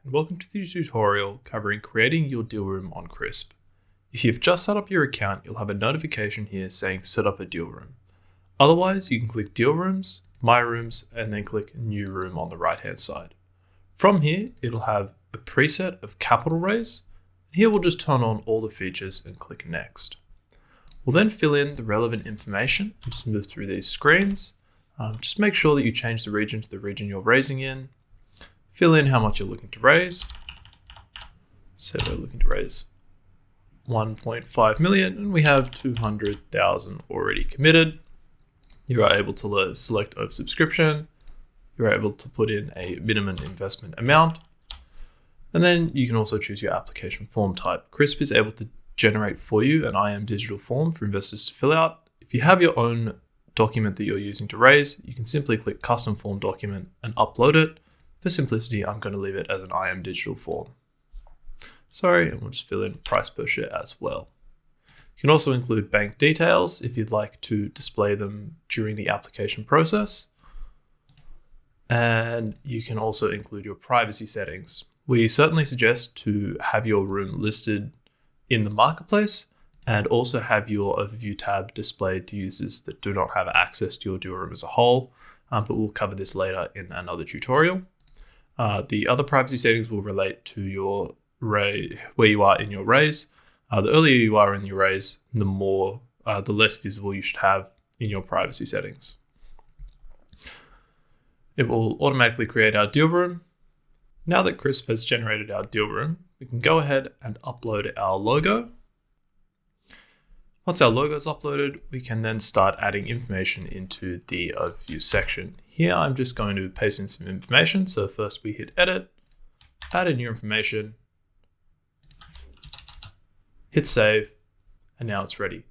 and welcome to the tutorial covering creating your deal room on Krisp. If you've just set up your account, you'll have a notification here saying set up a deal room. Otherwise, you can click Deal Rooms, My Rooms, and then click New Room on the right hand side. From here, it'll have a preset of capital raise. Here we'll just turn on all the features and click Next. We'll then fill in the relevant information and just move through these screens. Just make sure that you change the region to the region you're raising in. Fill in how much you're looking to raise. So we're looking to raise 1.5 million and we have 200,000 already committed. You are able to select oversubscription. You're able to put in a minimum investment amount. And then you can also choose your application form type. Krisp is able to generate for you an IM digital form for investors to fill out. If you have your own document that you're using to raise, you can simply click custom form document and upload it. For simplicity, I'm going to leave it as an IM digital form. And we'll just fill in price per share as well. You can also include bank details if you'd like to display them during the application process. And you can also include your privacy settings. We certainly suggest to have your room listed in the marketplace and also have your overview tab displayed to users that do not have access to your deal room as a whole, but we'll cover this later in another tutorial. The other privacy settings will relate to your where you are in your raise. The earlier you are in your raise, the less visible you should have in your privacy settings. It will automatically create our deal room. Now that Krisp has generated our deal room, we can go ahead and upload our logo. Once our logo is uploaded, we can then start adding information into the overview section. Here, I'm just going to paste in some information. So first we hit edit, add in new information, hit save, and now it's ready.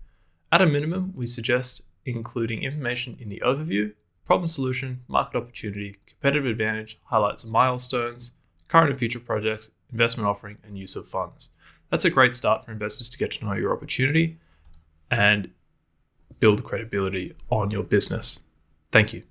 At a minimum, we suggest including information in the overview, problem solution, market opportunity, competitive advantage, highlights and milestones, current and future projects, investment offering, and use of funds. That's a great start for investors to get to know your opportunity and build credibility on your business. Thank you.